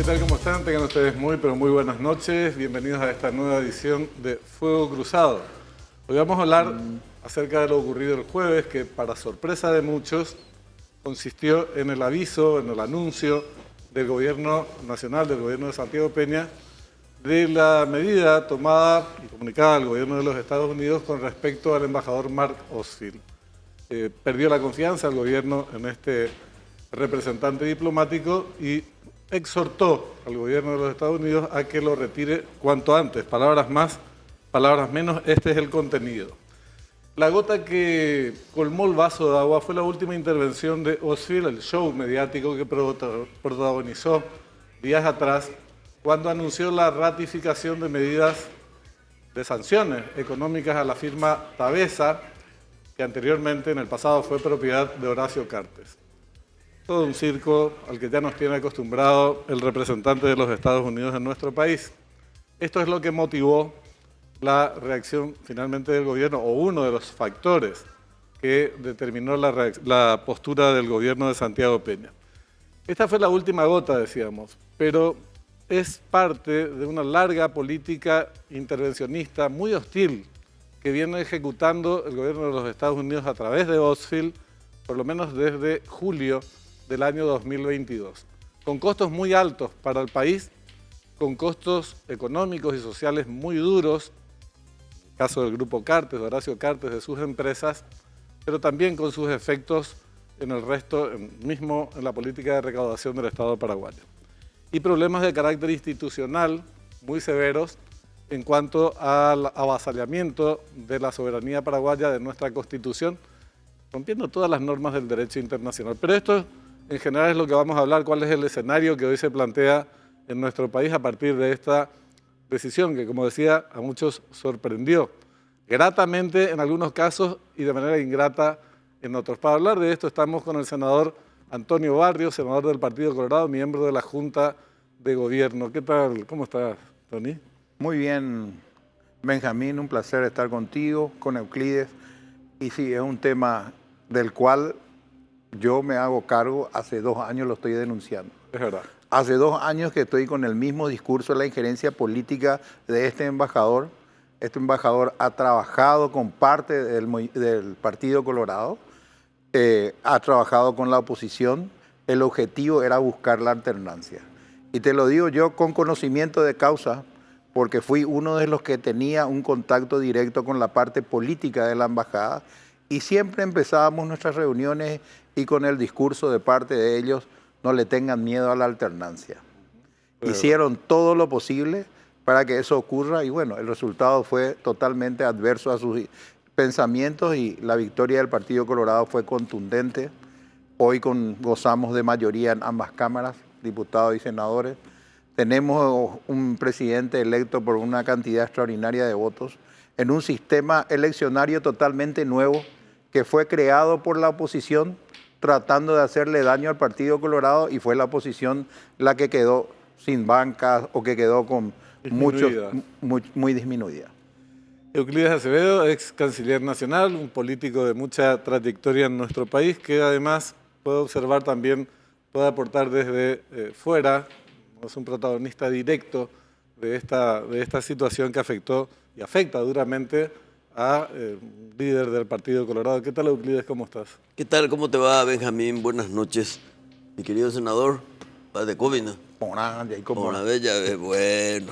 tal? ¿Cómo están? Tengan ustedes muy, pero muy buenas noches. Bienvenidos a esta nueva edición de Fuego Cruzado. Hoy vamos a hablar acerca de lo ocurrido el jueves, que para sorpresa de muchos consistió en el aviso, en el anuncio del gobierno nacional, del gobierno de Santiago Peña, de la medida tomada y comunicada al gobierno de los Estados Unidos con respecto al embajador Mark Osfield. Perdió la confianza el gobierno en este representante diplomático y exhortó al gobierno de los Estados Unidos a que lo retire cuanto antes. Palabras más, palabras menos, este es el contenido. La gota que colmó el vaso de agua fue la última intervención de Osfield, el show mediático que protagonizó días atrás, cuando anunció la ratificación de medidas de sanciones económicas a la firma Tabesa, que anteriormente, en el pasado, fue propiedad de Horacio Cartes. Todo un circo al que ya nos tiene acostumbrado el representante de los Estados Unidos en nuestro país. Esto es lo que motivó la reacción finalmente del gobierno, o uno de los factores que determinó la postura del gobierno de Santiago Peña. Esta fue la última gota, decíamos, pero es parte de una larga política intervencionista muy hostil que viene ejecutando el gobierno de los Estados Unidos a través de Osfield, por lo menos desde julio del año 2022, con costos muy altos para el país, con costos económicos y sociales muy duros, en el caso del Grupo Cartes, de Horacio Cartes, de sus empresas, pero también con sus efectos en el resto, mismo en la política de recaudación del Estado paraguayo. Y problemas de carácter institucional muy severos en cuanto al avasallamiento de la soberanía paraguaya de nuestra Constitución, rompiendo todas las normas del derecho internacional. Pero esto en general es lo que vamos a hablar, cuál es el escenario que hoy se plantea en nuestro país a partir de esta decisión que, como decía, a muchos sorprendió, gratamente en algunos casos y de manera ingrata en otros. Para hablar de esto estamos con el senador Antonio Barrios, senador del Partido Colorado, miembro de la Junta de Gobierno. ¿Qué tal? ¿Cómo estás, Tony? Muy bien, Benjamín, un placer estar contigo, con Euclides. Y sí, es un tema del cual yo me hago cargo, hace 2 años lo estoy denunciando. Es verdad. Hace 2 años que estoy con el mismo discurso de la injerencia política de este embajador. Este embajador ha trabajado con parte del Partido Colorado, ha trabajado con la oposición. El objetivo era buscar la alternancia. Y te lo digo yo con conocimiento de causa, porque fui uno de los que tenía un contacto directo con la parte política de la embajada y siempre empezábamos nuestras reuniones y con el discurso de parte de ellos, no le tengan miedo a la alternancia. Hicieron todo lo posible para que eso ocurra y bueno, el resultado fue totalmente adverso a sus pensamientos y la victoria del Partido Colorado fue contundente. Hoy gozamos de mayoría en ambas cámaras, diputados y senadores. Tenemos un presidente electo por una cantidad extraordinaria de votos en un sistema eleccionario totalmente nuevo que fue creado por la oposición tratando de hacerle daño al Partido Colorado y fue la oposición la que quedó sin bancas o que quedó con muy disminuida. Euclides Acevedo, ex canciller nacional, un político de mucha trayectoria en nuestro país, que además puede observar también, puede aportar desde fuera, es un protagonista directo de esta situación que afectó y afecta duramente a líder del Partido Colorado. ¿Qué tal, Euclides? ¿Cómo estás? ¿Qué tal? ¿Cómo te va, Benjamín? Buenas noches. Mi querido senador, paz de COVID, ¿no? Una bella, bueno.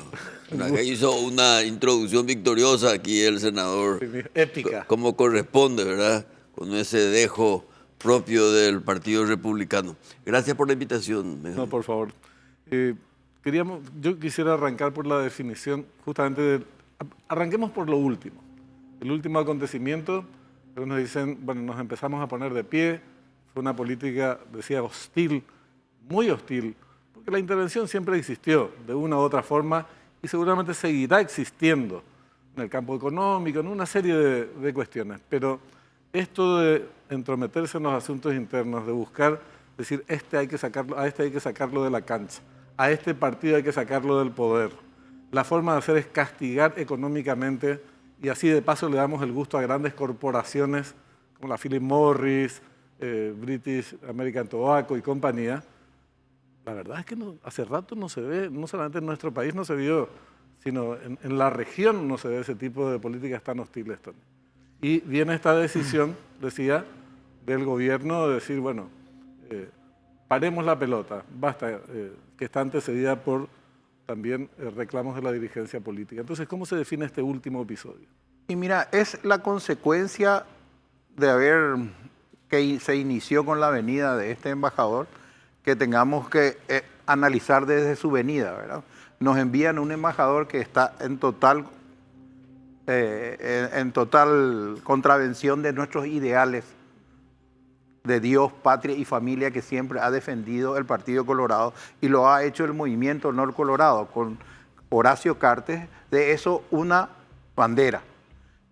Acá hizo una introducción victoriosa aquí el senador. Épica. Como corresponde, ¿verdad? Con ese dejo propio del Partido Republicano. Gracias por la invitación, Benjamín. No, por favor. Yo quisiera arrancar por la definición justamente arranquemos por lo último. El último acontecimiento, nos dicen, bueno, nos empezamos a poner de pie, fue una política, decía, hostil, muy hostil, porque la intervención siempre existió de una u otra forma y seguramente seguirá existiendo en el campo económico, en una serie de cuestiones. Pero esto de entrometerse en los asuntos internos, de buscar, decir, a este hay que sacarlo de la cancha, a este partido hay que sacarlo del poder. La forma de hacer es castigar económicamente y así de paso le damos el gusto a grandes corporaciones como la Philip Morris, British American Tobacco y compañía, la verdad es que hace rato no se ve, no solamente en nuestro país no se vio, sino en la región no se ve ese tipo de políticas tan hostiles también. Y viene esta decisión, decía, del gobierno de decir, bueno, paremos la pelota, basta, que está antecedida por también reclamos de la dirigencia política. Entonces, ¿cómo se define este último episodio? Y mira, es la consecuencia de que se inició con la venida de este embajador, que tengamos que analizar desde su venida, ¿verdad? Nos envían un embajador que está en total contravención de nuestros ideales de Dios, patria y familia que siempre ha defendido el Partido Colorado y lo ha hecho el Movimiento Honor Colorado con Horacio Cartes, de eso una bandera.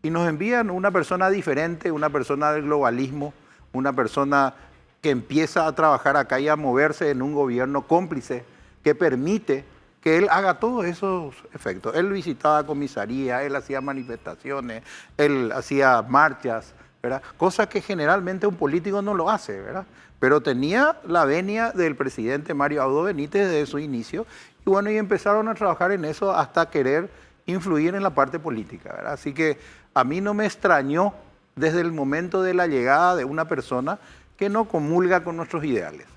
Y nos envían una persona diferente, una persona del globalismo, una persona que empieza a trabajar acá y a moverse en un gobierno cómplice que permite que él haga todos esos efectos. Él visitaba comisaría, él hacía manifestaciones, él hacía marchas, ¿verdad? Cosa que generalmente un político no lo hace, ¿verdad? Pero tenía la venia del presidente Mario Abdo Benítez desde su inicio y bueno, y empezaron a trabajar en eso hasta querer influir en la parte política, ¿verdad? Así que a mí no me extrañó desde el momento de la llegada de una persona que no comulga con nuestros ideales.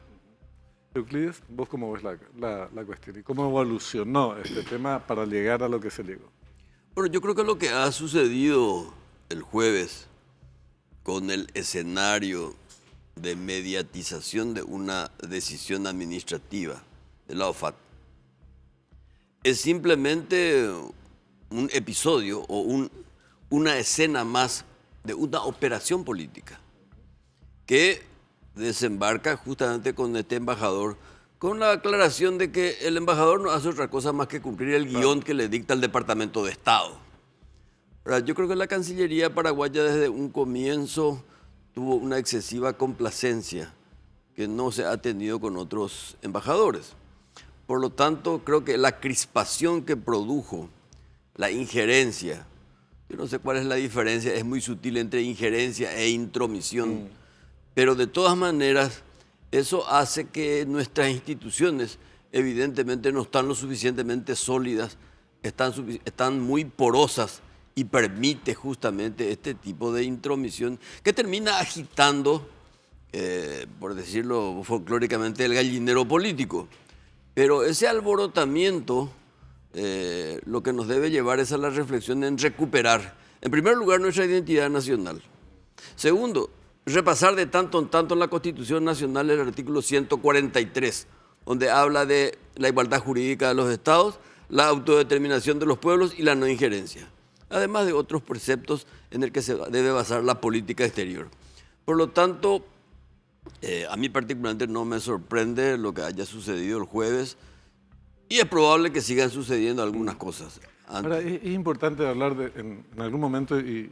Euclides, ¿vos cómo ves la cuestión? ¿Y cómo evolucionó este tema para llegar a lo que se llegó? Bueno, yo creo que lo que ha sucedido el jueves con el escenario de mediatización de una decisión administrativa de la OFAC es simplemente un episodio o una escena más de una operación política que desembarca justamente con este embajador, con la aclaración de que el embajador no hace otra cosa más que cumplir el guión que le dicta el Departamento de Estado. Ahora, yo creo que la Cancillería paraguaya desde un comienzo tuvo una excesiva complacencia que no se ha tenido con otros embajadores. Por lo tanto, creo que la crispación que produjo la injerencia, yo no sé cuál es la diferencia, es muy sutil entre injerencia e intromisión, pero de todas maneras eso hace que nuestras instituciones evidentemente no están lo suficientemente sólidas, están muy porosas y permite justamente este tipo de intromisión que termina agitando, por decirlo folclóricamente, el gallinero político. Pero ese alborotamiento lo que nos debe llevar es a la reflexión en recuperar, en primer lugar, nuestra identidad nacional. Segundo, repasar de tanto en tanto en la Constitución Nacional el artículo 143, donde habla de la igualdad jurídica de los estados, la autodeterminación de los pueblos y la no injerencia, además de otros preceptos en el que se debe basar la política exterior. Por lo tanto, a mí particularmente no me sorprende lo que haya sucedido el jueves y es probable que sigan sucediendo algunas cosas. Ahora, es importante hablar en algún momento y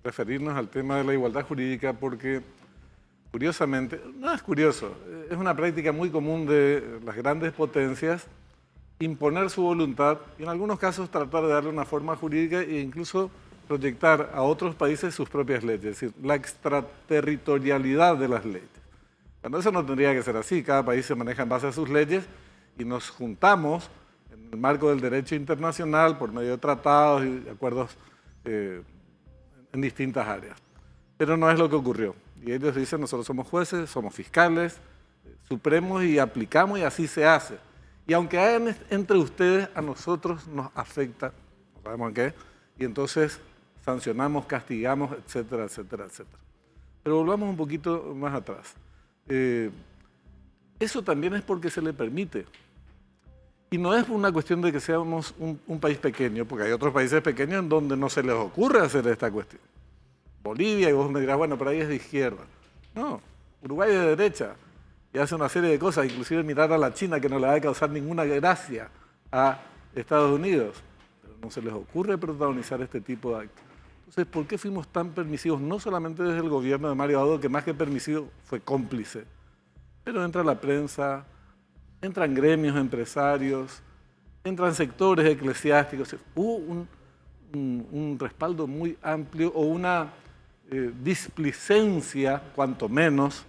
referirnos al tema de la igualdad jurídica porque, curiosamente, no es curioso, es una práctica muy común de las grandes potencias imponer su voluntad y en algunos casos tratar de darle una forma jurídica e incluso proyectar a otros países sus propias leyes, es decir, la extraterritorialidad de las leyes. Cuando eso no tendría que ser así, cada país se maneja en base a sus leyes y nos juntamos en el marco del derecho internacional por medio de tratados y acuerdos en distintas áreas. Pero no es lo que ocurrió. Y ellos dicen, nosotros somos jueces, somos fiscales, supremos y aplicamos y así se hace. Y aunque hayan entre ustedes, a nosotros nos afecta, no sabemos en qué, y entonces sancionamos, castigamos, etcétera, etcétera, etcétera. Pero volvamos un poquito más atrás. Eso también es porque se le permite. Y no es una cuestión de que seamos un país pequeño, porque hay otros países pequeños en donde no se les ocurre hacer esta cuestión. Bolivia, y vos me dirás, bueno, pero ahí es de izquierda. No, Uruguay es de derecha. Y hace una serie de cosas, inclusive mirar a la China, que no le va a causar ninguna gracia a Estados Unidos. Pero no se les ocurre protagonizar este tipo de actos. Entonces, ¿por qué fuimos tan permisivos? No solamente desde el gobierno de Mario Abdo, que más que permisivo fue cómplice. Pero entra la prensa, entran gremios empresarios, entran sectores eclesiásticos. Hubo un respaldo muy amplio o una displicencia, cuanto menos,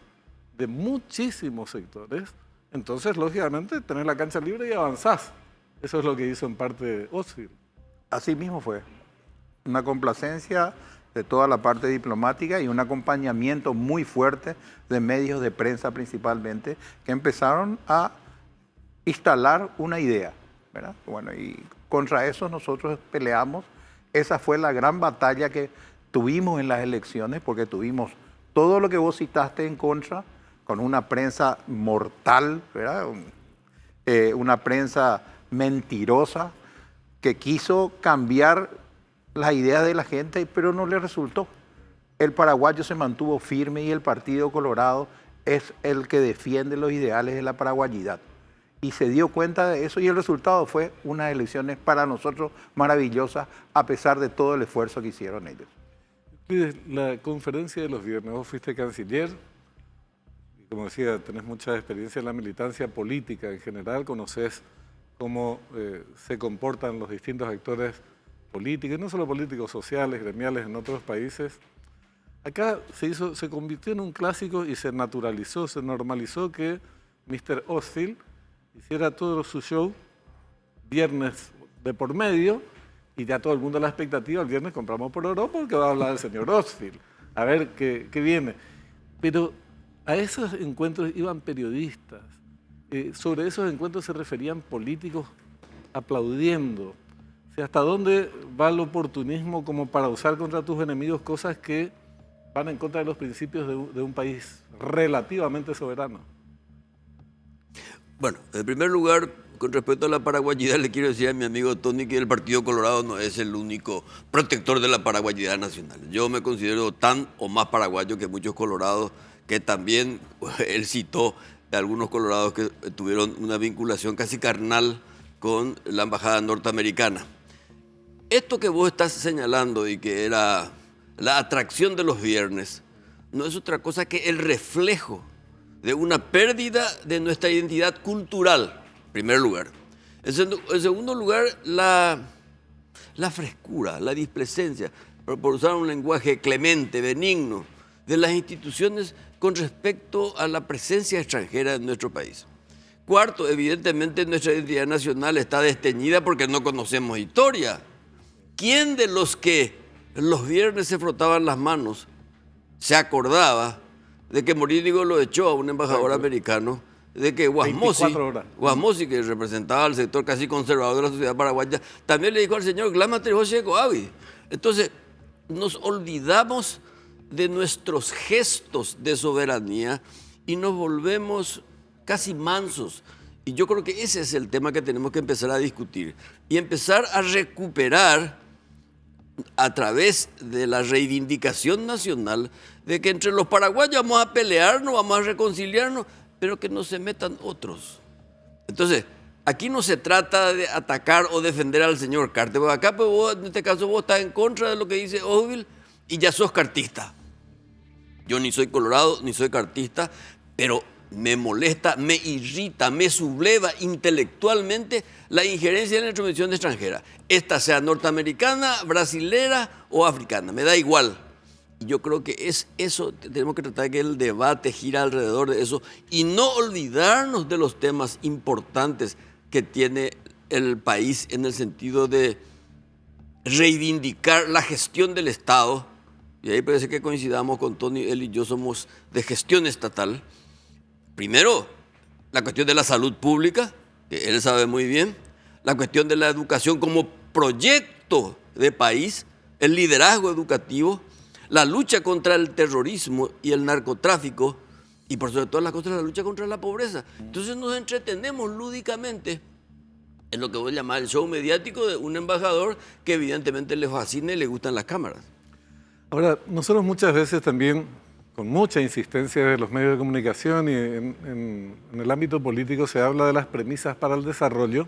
de muchísimos sectores entonces, lógicamente, tenés la cancha libre y avanzás. Eso es lo que hizo en parte Ostfeld. Así mismo fue. Una complacencia de toda la parte diplomática y un acompañamiento muy fuerte de medios de prensa principalmente, que empezaron a instalar una idea, ¿verdad? Bueno, y contra eso nosotros peleamos. Esa fue la gran batalla que tuvimos en las elecciones, porque tuvimos todo lo que vos citaste en contra, con una prensa mortal, ¿verdad? Una prensa mentirosa que quiso cambiar las ideas de la gente, pero no le resultó. El paraguayo se mantuvo firme y el Partido Colorado es el que defiende los ideales de la paraguayidad. Y se dio cuenta de eso y el resultado fue unas elecciones para nosotros maravillosas, a pesar de todo el esfuerzo que hicieron ellos. La conferencia de los viernes, vos fuiste canciller, y como decía, tenés mucha experiencia en la militancia política en general, conocés cómo se comportan los distintos actores políticos, no solo políticos, sociales, gremiales en otros países. Acá se convirtió en un clásico y se naturalizó, se normalizó que Mr. Ostfeld hiciera todo su show viernes de por medio y ya todo el mundo a la expectativa, el viernes compramos por oro porque va a hablar el señor Ostfeld, a ver qué viene. Pero a esos encuentros iban periodistas, sobre esos encuentros se referían políticos aplaudiendo. O sea, ¿hasta dónde va el oportunismo como para usar contra tus enemigos cosas que van en contra de los principios de un país relativamente soberano? Bueno, en primer lugar, con respecto a la paraguayidad, le quiero decir a mi amigo Tony que el Partido Colorado no es el único protector de la paraguayidad nacional. Yo me considero tan o más paraguayo que muchos colorados, que también él citó a algunos colorados que tuvieron una vinculación casi carnal con la embajada norteamericana. Esto que vos estás señalando y que era la atracción de los viernes, no es otra cosa que el reflejo de una pérdida de nuestra identidad cultural, en primer lugar. En segundo lugar, la frescura, la displicencia, por usar un lenguaje clemente, benigno, de las instituciones con respecto a la presencia extranjera en nuestro país. Cuarto, evidentemente nuestra identidad nacional está desteñida porque no conocemos historia. ¿Quién de los que los viernes se frotaban las manos se acordaba de que Morínigo lo echó a un embajador americano, de que Guasmosi, que representaba al sector casi conservador de la sociedad paraguaya, también le dijo al señor Glámate José Coavi? Entonces, nos olvidamos de nuestros gestos de soberanía y nos volvemos casi mansos. Y yo creo que ese es el tema que tenemos que empezar a discutir y empezar a recuperar a través de la reivindicación nacional de que entre los paraguayos vamos a pelearnos, vamos a reconciliarnos, pero que no se metan otros. Entonces, aquí no se trata de atacar o defender al señor Carter, porque acá pues vos, en este caso vos estás en contra de lo que dice Ostfeld y ya sos cartista. Yo ni soy colorado, ni soy cartista, pero me molesta, me irrita, me subleva intelectualmente la injerencia en la intromisión extranjera. Esta sea norteamericana, brasilera o africana, me da igual. Y yo creo que es eso, tenemos que tratar de que el debate gira alrededor de eso y no olvidarnos de los temas importantes que tiene el país en el sentido de reivindicar la gestión del Estado. Y ahí parece que coincidamos con Tony, él y yo somos de gestión estatal. Primero, la cuestión de la salud pública, que él sabe muy bien, la cuestión de la educación como proyecto de país, el liderazgo educativo, la lucha contra el terrorismo y el narcotráfico y por sobre todas las cosas la lucha contra la pobreza. Entonces nos entretenemos lúdicamente en lo que voy a llamar el show mediático de un embajador que evidentemente le fascina y le gustan las cámaras. Ahora, nosotros muchas veces también, con mucha insistencia de los medios de comunicación y en el ámbito político, se habla de las premisas para el desarrollo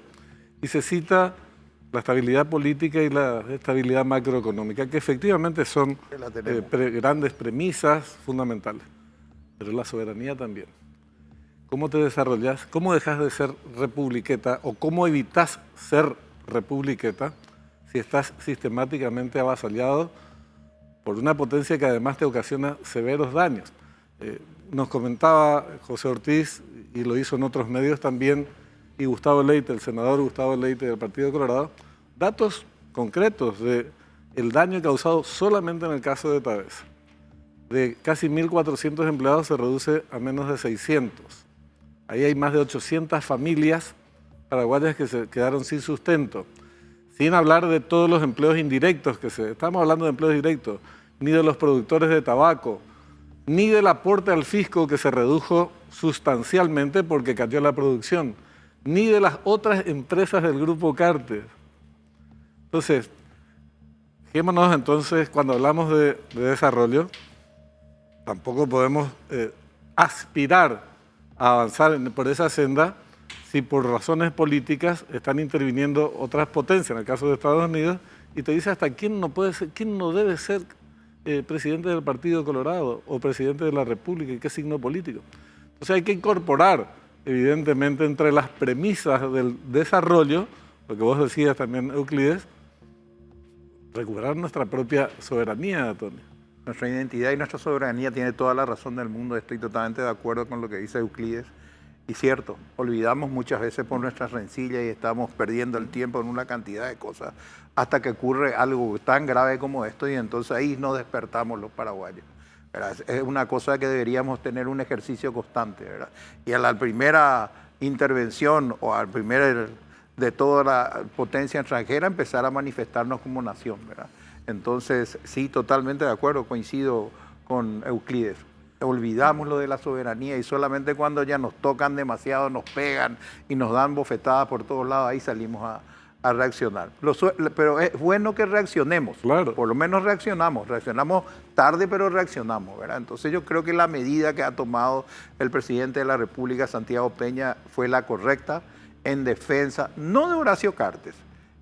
y se cita la estabilidad política y la estabilidad macroeconómica, que efectivamente son grandes premisas fundamentales, pero la soberanía también. ¿Cómo te desarrollas? ¿Cómo dejas de ser republiqueta o cómo evitas ser republiqueta si estás sistemáticamente avasallado por una potencia que además te ocasiona severos daños? nos comentaba José Ortiz, y lo hizo en otros medios también, y Gustavo Leite, el senador Gustavo Leite del Partido Colorado, datos concretos del daño causado solamente en el caso de Tavesa. De casi 1.400 empleados se reduce a menos de 600. Ahí hay más de 800 familias paraguayas que se quedaron sin sustento. Sin hablar de todos los empleos indirectos estamos hablando de empleos directos, ni de los productores de tabaco, ni del aporte al fisco que se redujo sustancialmente porque cayó la producción, ni de las otras empresas del Grupo Cartes. Entonces, fijémonos entonces, cuando hablamos de desarrollo, tampoco podemos aspirar a avanzar por esa senda si por razones políticas están interviniendo otras potencias, en el caso de Estados Unidos, y te dice hasta quién no debe ser presidente del Partido Colorado o presidente de la República y qué signo político. Entonces hay que incorporar, evidentemente, entre las premisas del desarrollo, lo que vos decías también, Euclides, recuperar nuestra propia soberanía, Tony. Nuestra identidad y nuestra soberanía tiene toda la razón del mundo. Estoy totalmente de acuerdo con lo que dice Euclides. Y cierto, olvidamos muchas veces por nuestras rencillas y estamos perdiendo el tiempo en una cantidad de cosas hasta que ocurre algo tan grave como esto y entonces ahí nos despertamos los paraguayos, ¿verdad? Es una cosa que deberíamos tener un ejercicio constante, ¿verdad? Y a la primera intervención o al primer de toda la potencia extranjera empezar a manifestarnos como nación, ¿verdad? Entonces, sí, totalmente de acuerdo, coincido con Euclides. Olvidamos lo de la soberanía y solamente cuando ya nos tocan demasiado, nos pegan y nos dan bofetadas por todos lados, ahí salimos a reaccionar. Pero es bueno que reaccionemos, claro. Por lo menos reaccionamos tarde, pero reaccionamos, ¿verdad? Entonces yo creo que la medida que ha tomado el presidente de la República, Santiago Peña, fue la correcta en defensa, no de Horacio Cartes,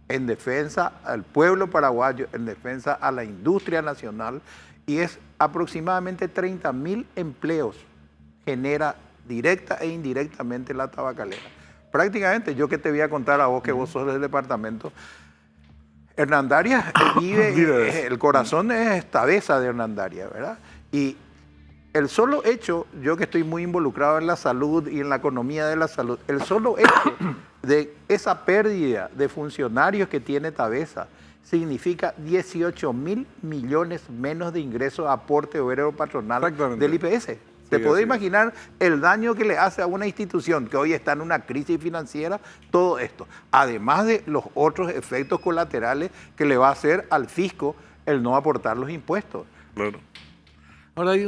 en defensa al pueblo paraguayo, en defensa a la industria nacional, y es aproximadamente 30.000 empleos genera directa e indirectamente la tabacalera. Prácticamente, yo que te voy a contar a vos, que vos sos del departamento, Hernandarias vive, el corazón es Tavesa de Hernandarias, ¿verdad? Y el solo hecho, yo que estoy muy involucrado en la salud y en la economía de la salud, el solo hecho de esa pérdida de funcionarios que tiene Tavesa significa 18.000 millones menos de ingresos a aporte obrero patronal del IPS. ¿Te podés imaginar el daño que le hace a una institución que hoy está en una crisis financiera? Todo esto, además de los otros efectos colaterales que le va a hacer al fisco el no aportar los impuestos. Claro. Ahora hay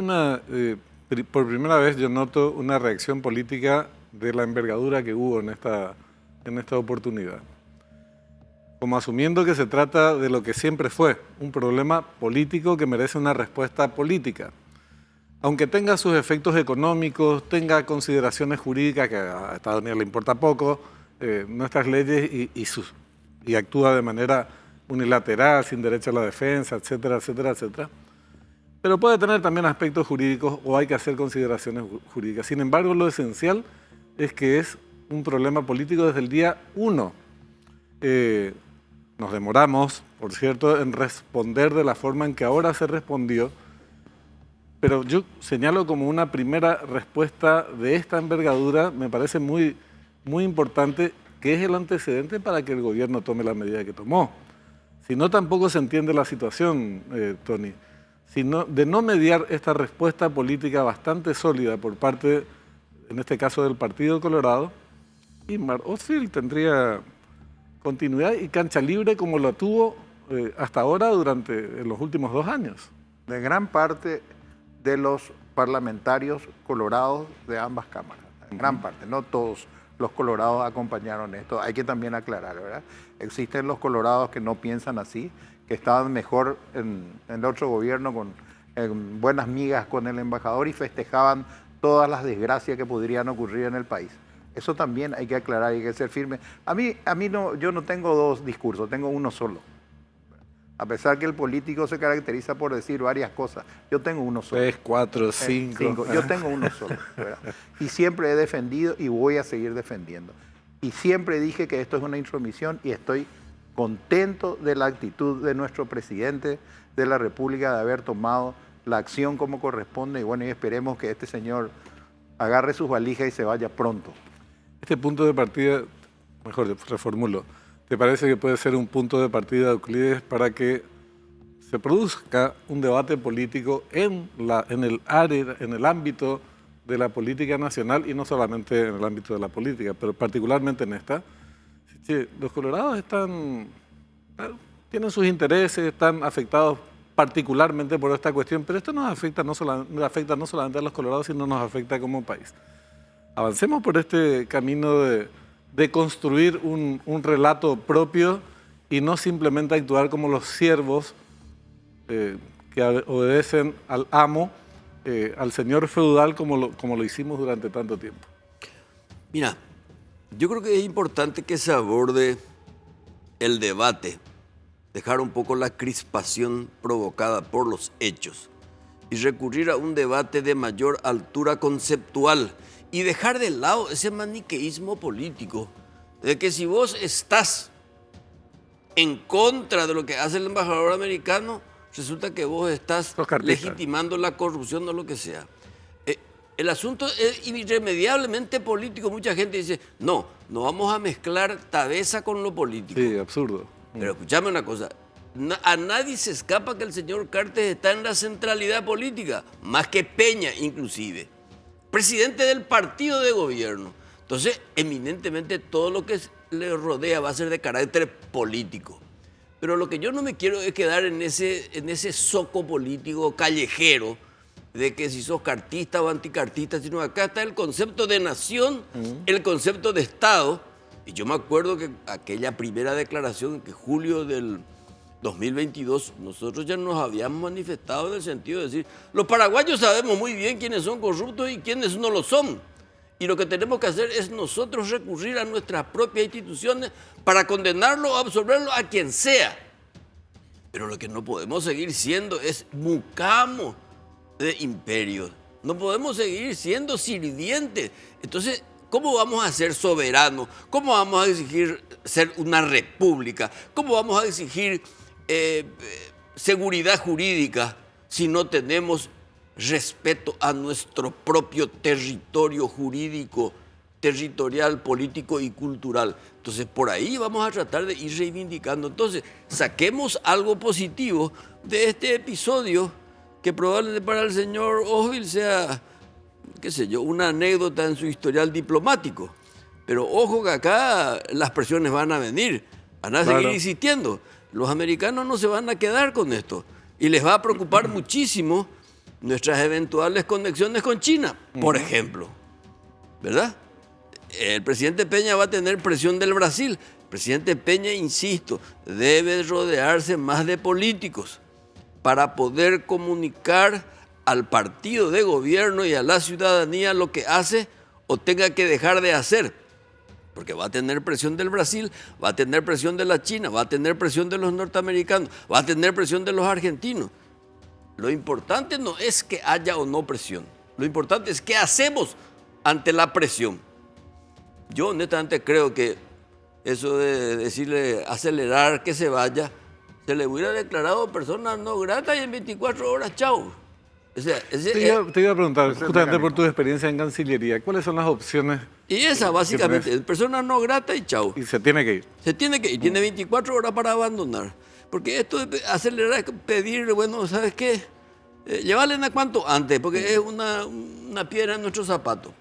por primera vez yo noto una reacción política de la envergadura que hubo en esta oportunidad. Como asumiendo que se trata de lo que siempre fue, un problema político que merece una respuesta política. Aunque tenga sus efectos económicos, tenga consideraciones jurídicas que a Estados Unidos le importa poco, nuestras leyes y actúa de manera unilateral, sin derecho a la defensa, etcétera, etcétera, etcétera. Pero puede tener también aspectos jurídicos o hay que hacer consideraciones jurídicas. Sin embargo, lo esencial es que es un problema político desde el día 1. Nos demoramos, por cierto, en responder de la forma en que ahora se respondió, pero yo señalo como una primera respuesta de esta envergadura, me parece muy, muy importante, que es el antecedente para que el gobierno tome la medida que tomó. Si no, tampoco se entiende la situación, Tony. De no mediar esta respuesta política bastante sólida por parte, en este caso, del Partido Colorado, Inmar Ostfeld tendría continuidad y cancha libre como lo tuvo hasta ahora durante los últimos 2 años. De gran parte de los parlamentarios colorados de ambas cámaras, gran parte, no todos los colorados acompañaron esto, hay que también aclarar, ¿verdad? Existen los colorados que no piensan así, que estaban mejor en el otro gobierno en buenas migas con el embajador y festejaban todas las desgracias que podrían ocurrir en el país. Eso también hay que aclarar y hay que ser firme. A mí no, yo no tengo 2 discursos, tengo uno solo. A pesar que el político se caracteriza por decir varias cosas, yo tengo uno solo. 3, 4, 5. Yo tengo uno solo, ¿verdad? Y siempre he defendido y voy a seguir defendiendo. Y siempre dije que esto es una intromisión y estoy contento de la actitud de nuestro presidente de la República de haber tomado la acción como corresponde y bueno, y esperemos que este señor agarre sus valijas y se vaya pronto. Este punto de partida, mejor reformulo, ¿te parece que puede ser un punto de partida de Euclides para que se produzca un debate político en el ámbito de la política nacional y no solamente en el ámbito de la política, pero particularmente en esta? Sí, los colorados tienen sus intereses, están afectados particularmente por esta cuestión, pero esto nos afecta no solamente a los colorados, sino nos afecta como país. Avancemos por este camino de construir un relato propio y no simplemente actuar como los siervos que obedecen al amo, al señor feudal, como lo hicimos durante tanto tiempo. Mira, yo creo que es importante que se aborde el debate, dejar un poco la crispación provocada por los hechos y recurrir a un debate de mayor altura conceptual y dejar de lado ese maniqueísmo político de que si vos estás en contra de lo que hace el embajador americano, resulta que vos estás legitimando la corrupción o lo que sea. El asunto es irremediablemente político. Mucha gente dice, no vamos a mezclar tabeza con lo político. Sí, absurdo. Pero escúchame una cosa, a nadie se escapa que el señor Cartes está en la centralidad política, más que Peña inclusive. Presidente del partido de gobierno. Entonces, eminentemente todo lo que le rodea va a ser de carácter político. Pero lo que yo no me quiero es quedar en ese zoco político callejero de que si sos cartista o anticartista, sino acá está el concepto de nación, el concepto de Estado. Y yo me acuerdo que aquella primera declaración, que julio del 2022, nosotros ya nos habíamos manifestado en el sentido de decir, los paraguayos sabemos muy bien quiénes son corruptos y quiénes no lo son. Y lo que tenemos que hacer es nosotros recurrir a nuestras propias instituciones para condenarlo o absolverlo a quien sea. Pero lo que no podemos seguir siendo es mucamos de imperios. No podemos seguir siendo sirvientes. Entonces, ¿cómo vamos a ser soberanos? ¿Cómo vamos a exigir ser una república? ¿Cómo vamos a exigir seguridad jurídica si no tenemos respeto a nuestro propio territorio jurídico, territorial, político y cultural? Entonces, por ahí vamos a tratar de ir reivindicando. Entonces, saquemos algo positivo de este episodio que probablemente para el señor Ojil sea, qué sé yo, una anécdota en su historial diplomático. Pero ojo que acá las presiones van a venir, van a seguir insistiendo. Los americanos no se van a quedar con esto y les va a preocupar muchísimo nuestras eventuales conexiones con China, por ejemplo, ¿verdad? El presidente Peña va a tener presión del Brasil. El presidente Peña, insisto, debe rodearse más de políticos para poder comunicar al partido de gobierno y a la ciudadanía lo que hace o tenga que dejar de hacer. Porque va a tener presión del Brasil, va a tener presión de la China, va a tener presión de los norteamericanos, va a tener presión de los argentinos. Lo importante no es que haya o no presión. Lo importante es qué hacemos ante la presión. Yo honestamente creo que eso de decirle acelerar que se vaya, se le hubiera declarado persona no grata y en 24 horas, chao. O sea, te iba a preguntar, justamente por tu experiencia en Cancillería, ¿cuáles son las opciones? Y esa básicamente, persona no grata y chao. Y se tiene que ir. Se tiene que ir, tiene 24 horas para abandonar. Porque esto de acelerar es pedir, bueno, ¿sabes qué? Llevarle a cuanto antes, porque es una piedra en nuestro zapato.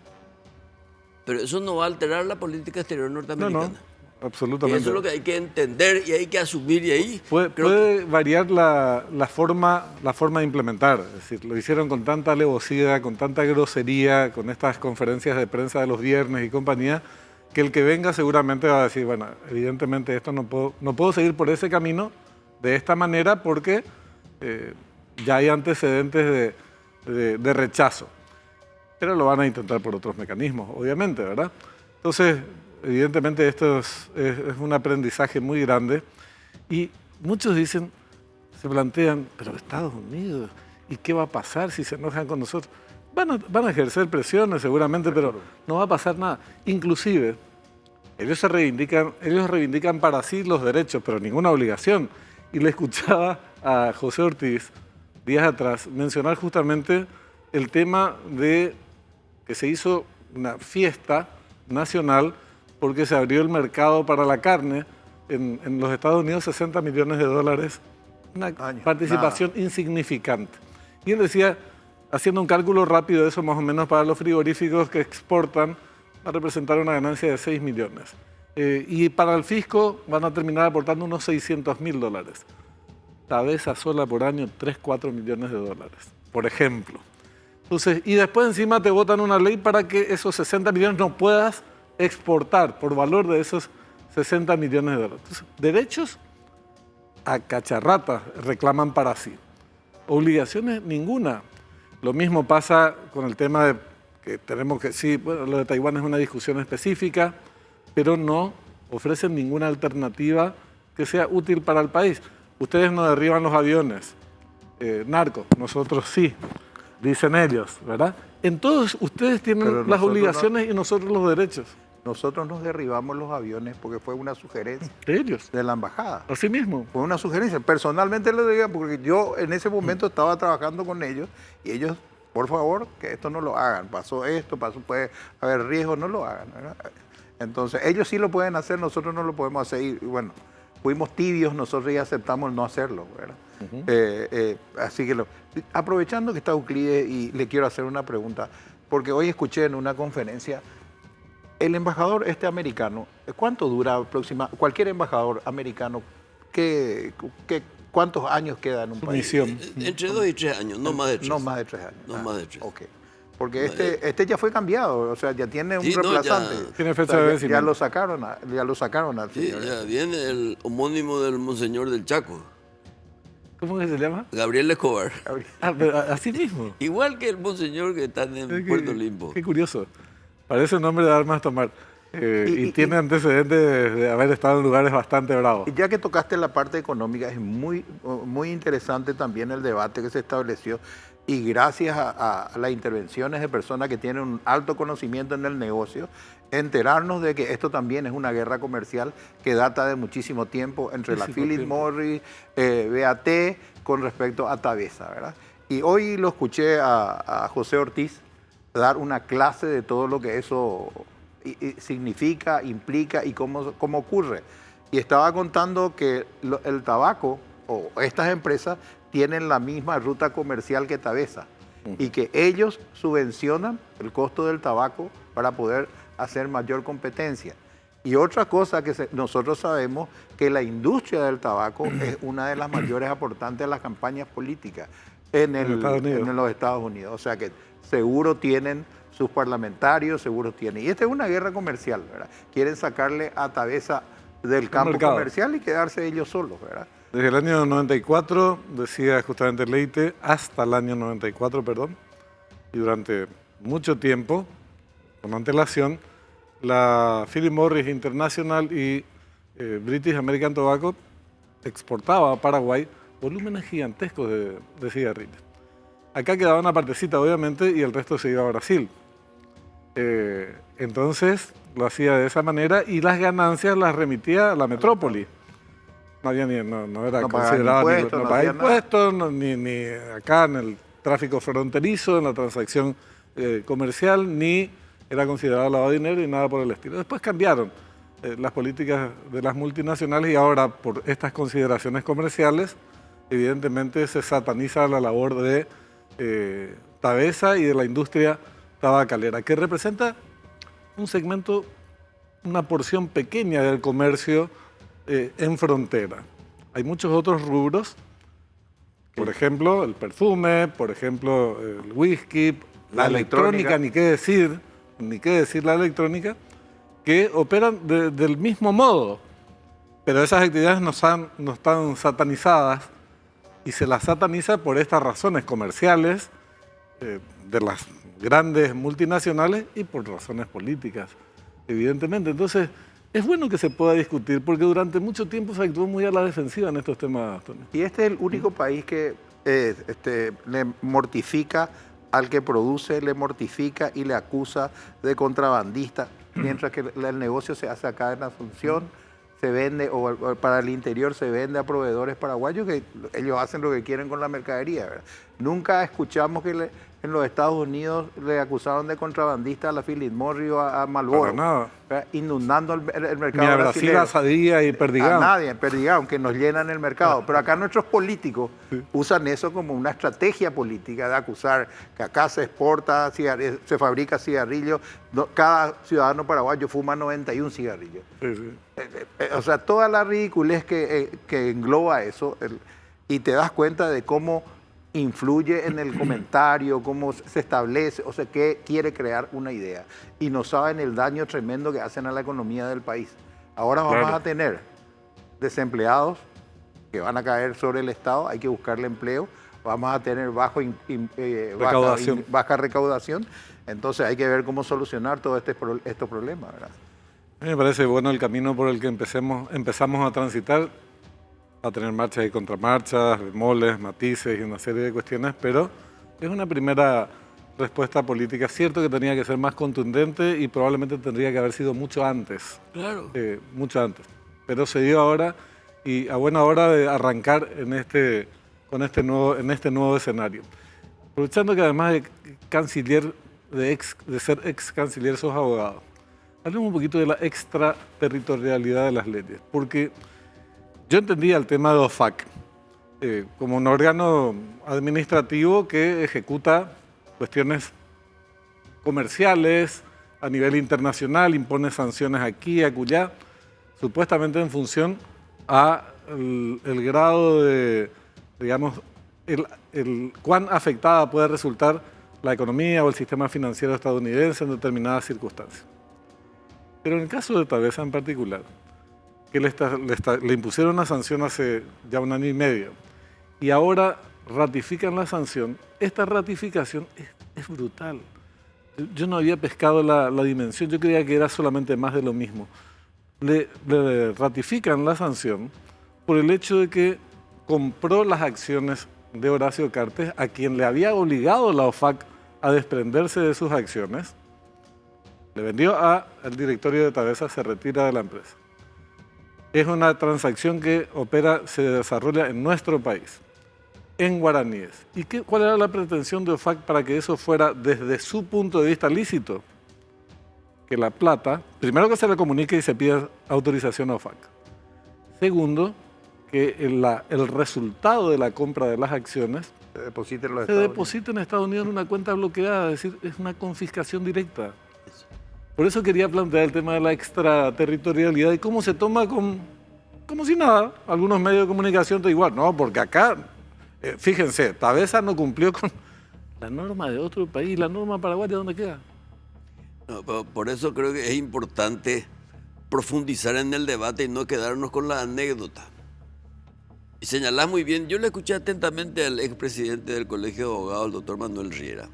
Pero eso no va a alterar la política exterior norteamericana. No, absolutamente. Y eso es lo que hay que entender y hay que asumir. Y ahí puede variar la forma de implementar. Es decir, lo hicieron con tanta alevosía, con tanta grosería, con estas conferencias de prensa de los viernes y compañía, que el que venga seguramente va a decir, bueno, evidentemente esto no puedo seguir por ese camino de esta manera porque ya hay antecedentes de rechazo. Pero lo van a intentar por otros mecanismos, obviamente, ¿verdad? Entonces, evidentemente esto es un aprendizaje muy grande y muchos se plantean, pero Estados Unidos, ¿y qué va a pasar si se enojan con nosotros? Van a ejercer presiones seguramente, pero no va a pasar nada. Inclusive, ellos reivindican para sí los derechos, pero ninguna obligación. Y le escuchaba a José Ortiz días atrás, mencionar justamente el tema de que se hizo una fiesta nacional porque se abrió el mercado para la carne en los Estados Unidos, 60 millones de dólares, una participación insignificante. Y él decía, haciendo un cálculo rápido de eso más o menos para los frigoríficos que exportan, va a representar una ganancia de 6 millones. Y para el fisco van a terminar aportando unos 600.000 dólares. Tabesa sola por año, 3-4 millones de dólares, por ejemplo. Entonces, y después encima te votan una ley para que esos 60 millones no puedas exportar por valor de esos 60 millones de dólares. Entonces, derechos a cacharrata reclaman para sí. Obligaciones ninguna. Lo mismo pasa con el tema de que tenemos que, sí, bueno, lo de Taiwán es una discusión específica, pero no ofrecen ninguna alternativa que sea útil para el país. Ustedes no derriban los aviones, narcos, nosotros sí, dicen ellos, ¿verdad? Entonces ustedes tienen las obligaciones y nosotros los derechos. Nosotros nos derribamos los aviones porque fue una sugerencia ellos de la embajada. Así mismo. Fue una sugerencia. Personalmente lo digo porque yo en ese momento estaba trabajando con ellos y ellos, por favor, que esto no lo hagan. Pasó esto, puede haber riesgo, no lo hagan, ¿verdad? Entonces, ellos sí lo pueden hacer, nosotros no lo podemos hacer. Y bueno, fuimos tibios, nosotros ya aceptamos no hacerlo, ¿verdad? Así que, aprovechando que está Euclides, y le quiero hacer una pregunta, porque hoy escuché en una conferencia, el embajador americano, ¿cuánto dura aproximadamente? Cualquier embajador americano, ¿cuántos años queda en un país? Misión. Entre 2 y 3 años, no más de 3. No más de 3 años. No más de 3. Ok. Porque este ya fue cambiado, o sea, ya tiene un reemplazante. Tiene fecha de vencimiento. Ya lo sacaron al Sí, señor. ya viene el homónimo del Monseñor del Chaco. ¿Cómo que se llama? Gabriel Escobar. Pero así mismo. Igual que el Monseñor que está en Puerto Limpo. Qué curioso. Parece un nombre de armas tomar. Y tiene antecedentes de haber estado en lugares bastante bravos. Y ya que tocaste la parte económica, es muy interesante también el debate que se estableció. Y gracias a las intervenciones de personas que tienen un alto conocimiento en el negocio, enterarnos de que esto también es una guerra comercial que data de muchísimo tiempo entre la Philip Morris, BAT, con respecto a Tabesa, ¿verdad? Y hoy lo escuché a José Ortiz dar una clase de todo lo que eso significa, implica y cómo ocurre. Y estaba contando que el tabaco o estas empresas tienen la misma ruta comercial que Tabesa y que ellos subvencionan el costo del tabaco para poder hacer mayor competencia. Y otra cosa que nosotros sabemos, que la industria del tabaco es una de las mayores aportantes a las campañas políticas en los Estados Unidos. O sea que seguro tienen sus parlamentarios, seguro tienen. Y esta es una guerra comercial, ¿verdad? Quieren sacarle a Tabesa del campo comercial y quedarse ellos solos, ¿verdad? Desde el año 94, decía justamente Leite, hasta el año 94, perdón, y durante mucho tiempo, con antelación, la Philip Morris International y British American Tobacco exportaba a Paraguay volúmenes gigantescos de cigarrillos. Acá quedaba una partecita, obviamente, y el resto se iba a Brasil. Entonces, lo hacía de esa manera y las ganancias las remitía a la metrópoli. No era considerado, no pagaba impuestos, ni acá en el tráfico fronterizo, en la transacción comercial, ni era considerado lavado de dinero y nada por el estilo. Después cambiaron las políticas de las multinacionales y ahora por estas consideraciones comerciales, evidentemente se sataniza la labor de Tabesa y de la industria tabacalera, que representa un segmento, una porción pequeña del comercio en frontera. Hay muchos otros rubros, por ejemplo, el perfume, por ejemplo, el whisky, la electrónica, ni qué decir la electrónica, que operan del mismo modo, pero esas actividades no están satanizadas y se las sataniza por estas razones comerciales de las grandes multinacionales y por razones políticas, evidentemente. Entonces, es bueno que se pueda discutir porque durante mucho tiempo se actuó muy a la defensiva en estos temas, Tony. Y este es el único país que le mortifica al que produce, le mortifica y le acusa de contrabandista, mientras que el negocio se hace acá en Asunción, se vende, o para el interior se vende a proveedores paraguayos, que ellos hacen lo que quieren con la mercadería, ¿verdad? Nunca escuchamos que en los Estados Unidos le acusaron de contrabandista a la Philip Morris o a Marlboro, ¿verdad? Inundando el mercado. Ni a Brasil, a Sadía y Perdigão. A nadie, Perdigão, que nos llenan el mercado. Pero acá nuestros políticos usan eso como una estrategia política de acusar que acá se exporta, se fabrica cigarrillos. Cada ciudadano paraguayo fuma 91 cigarrillos. Sí, sí. O sea, toda la ridiculez que engloba eso, y te das cuenta de cómo influye en el comentario, cómo se establece, o sea, que quiere crear una idea. Y no saben el daño tremendo que hacen a la economía del país. Ahora vamos a tener desempleados que van a caer sobre el Estado, hay que buscarle empleo, vamos a tener baja recaudación, entonces hay que ver cómo solucionar todos estos problemas, ¿verdad? A mí me parece bueno el camino por el que empezamos a transitar, a tener marchas y contramarchas, bemoles, matices y una serie de cuestiones, pero es una primera respuesta política. Cierto que tenía que ser más contundente y probablemente tendría que haber sido mucho antes. Claro. Mucho antes. Pero se dio ahora y a buena hora de arrancar en este nuevo escenario. Aprovechando que además de canciller, de ser ex canciller, sos abogado. Hablemos un poquito de la extraterritorialidad de las leyes, porque yo entendía el tema de OFAC como un órgano administrativo que ejecuta cuestiones comerciales a nivel internacional, impone sanciones aquí, acullá, supuestamente en función a el grado de, digamos, el cuán afectada puede resultar la economía o el sistema financiero estadounidense en determinadas circunstancias. Pero en el caso de Tavesa en particular, que le impusieron una sanción hace ya 1 año y medio, y ahora ratifican la sanción, esta ratificación es brutal. Yo no había pescado la dimensión, yo creía que era solamente más de lo mismo. Le ratifican la sanción por el hecho de que compró las acciones de Horacio Cartes, a quien le había obligado la OFAC a desprenderse de sus acciones, le vendió al directorio de Tavesa, se retira de la empresa. Es una transacción que se desarrolla en nuestro país, en guaraníes. ¿Y cuál era la pretensión de OFAC para que eso fuera desde su punto de vista lícito? Que la plata, primero que se le comunique y se pida autorización a OFAC. Segundo, que el resultado de la compra de las acciones se deposite en Estados Unidos en una cuenta bloqueada, es decir, es una confiscación directa. Por eso quería plantear el tema de la extraterritorialidad y cómo se toma como si nada. Algunos medios de comunicación te igual, no, porque acá, fíjense, Tavesa no cumplió con la norma de otro país, la norma paraguaya, ¿dónde queda? No, por eso creo que es importante profundizar en el debate y no quedarnos con la anécdota. Y señalás muy bien, yo le escuché atentamente al expresidente del Colegio de Abogados, el doctor Manuel Riera.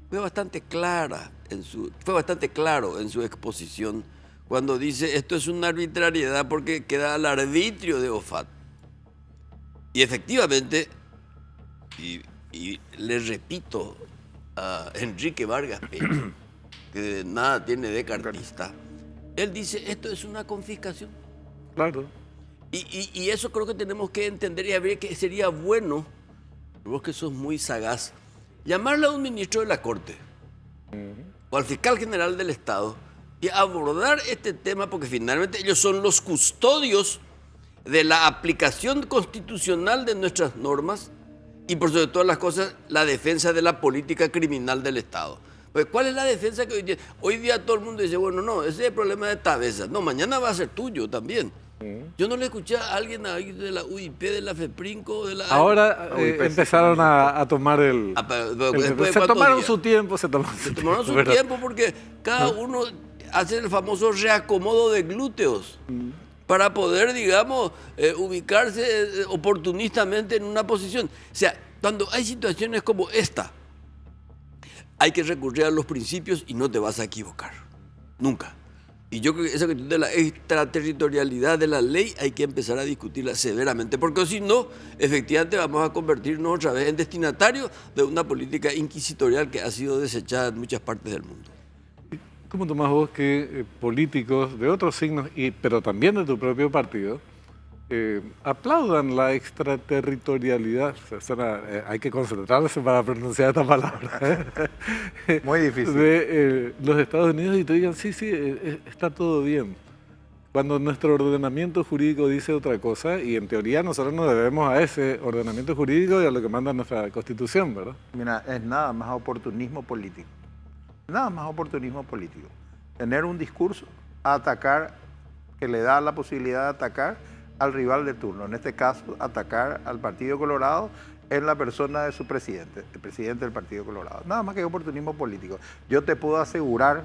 Fue bastante claro en su exposición cuando dice esto es una arbitrariedad porque queda al arbitrio de OFAC. Y efectivamente, y le repito a Enrique Vargas Peña, que nada tiene de cartista, él dice esto es una confiscación. Claro. Y eso creo que tenemos que entender y ver que sería bueno, vos que sos muy sagaz, llamarle a un ministro de la Corte o al fiscal general del Estado y abordar este tema porque finalmente ellos son los custodios de la aplicación constitucional de nuestras normas y por sobre todas las cosas la defensa de la política criminal del Estado. Pues, ¿cuál es la defensa que hoy día todo el mundo dice, bueno, no, ese es el problema de Tavesa. No, mañana va a ser tuyo también. Yo no le escuché a alguien ahí de la UIP, de la FEPRINCO, de la... Ahora empezaron a tomar se tomaron su tiempo. Se tomaron su tiempo porque cada uno hace el famoso reacomodo de glúteos para poder, digamos, ubicarse oportunistamente en una posición. O sea, cuando hay situaciones como esta, hay que recurrir a los principios y no te vas a equivocar. Nunca. Y yo creo que esa cuestión de la extraterritorialidad de la ley hay que empezar a discutirla severamente, porque si no, efectivamente vamos a convertirnos otra vez en destinatarios de una política inquisitorial que ha sido desechada en muchas partes del mundo. ¿Cómo tomás vos que políticos de otros signos, pero también de tu propio partido, aplaudan la extraterritorialidad? O sea, hay que concentrarse para pronunciar esta palabra. Muy difícil. De los Estados Unidos y te digan, sí, está todo bien. Cuando nuestro ordenamiento jurídico dice otra cosa, y en teoría nosotros nos debemos a ese ordenamiento jurídico y a lo que manda nuestra Constitución, ¿verdad? Mira, es nada más oportunismo político. Nada más oportunismo político. Tener un discurso, atacar, que le da la posibilidad de atacar al rival de turno. En este caso, atacar al Partido Colorado en la persona de su presidente, el presidente del Partido Colorado. Nada más que oportunismo político. Yo te puedo asegurar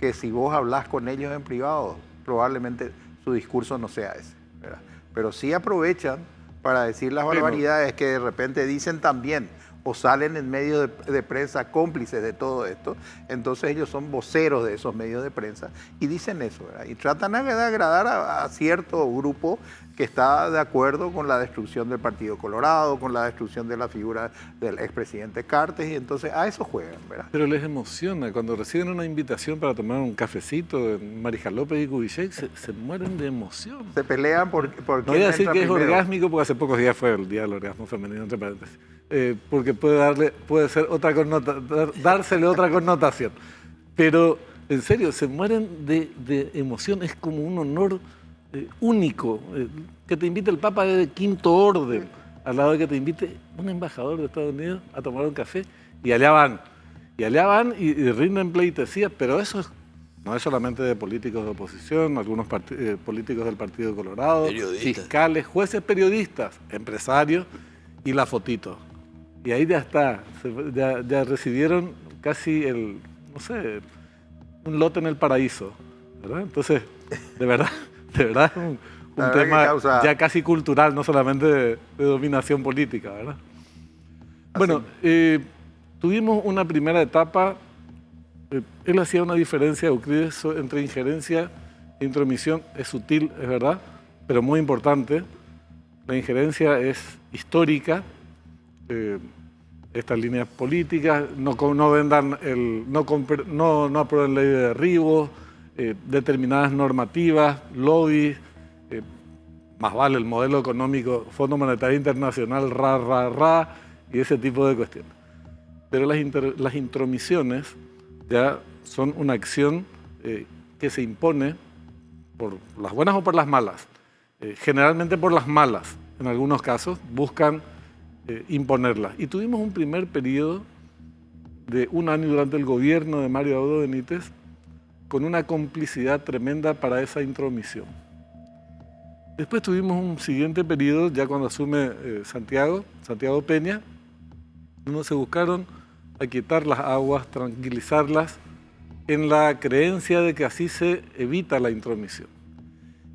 que si vos hablas con ellos en privado, probablemente su discurso no sea ese, ¿verdad? Pero sí aprovechan para decir las barbaridades que de repente dicen también, o salen en medios de prensa cómplices de todo esto. Entonces ellos son voceros de esos medios de prensa y dicen eso, ¿verdad? Y tratan de agradar a cierto grupo que está de acuerdo con la destrucción del Partido Colorado, con la destrucción de la figura del expresidente Cartes, y entonces a eso juegan, ¿verdad? Pero les emociona cuando reciben una invitación para tomar un cafecito en Marija López y Kubitschek, se mueren de emoción. Se pelean por no voy a decir que es orgásmico, porque hace pocos días fue el Día del Orgasmo Femenino, entre paréntesis. Porque puede ser dársele otra connotación. Pero, en serio, se mueren de emoción. Es como un honor único. Que te invite el Papa de quinto orden, al lado de que te invite un embajador de Estados Unidos a tomar un café, y allá van. Y allá van y rinden pleitesía, pero eso no es solamente de políticos de oposición, algunos políticos del Partido Colorado, fiscales, jueces, periodistas, empresarios, y la fotito. Y ahí ya está, ya recibieron casi un lote en el paraíso, ¿verdad? Entonces, de verdad es un tema ya casi cultural, no solamente de dominación política, ¿verdad? Así. Bueno, tuvimos una primera etapa, él hacía una diferencia, Euclides, entre injerencia e intromisión, es sutil, es verdad, pero muy importante. La injerencia es histórica, estas líneas políticas, no aprueben ley de derribo, determinadas normativas, lobbies, más vale el modelo económico, Fondo Monetario Internacional, y ese tipo de cuestiones. Pero las intromisiones ya son una acción que se impone por las buenas o por las malas. Generalmente por las malas, en algunos casos, buscan imponerlas. Y tuvimos un primer periodo de un año durante el gobierno de Mario Abdo Benítez con una complicidad tremenda para esa intromisión. Después tuvimos un siguiente periodo, ya cuando asume Santiago Peña, donde se buscaron aquietar las aguas, tranquilizarlas, en la creencia de que así se evita la intromisión.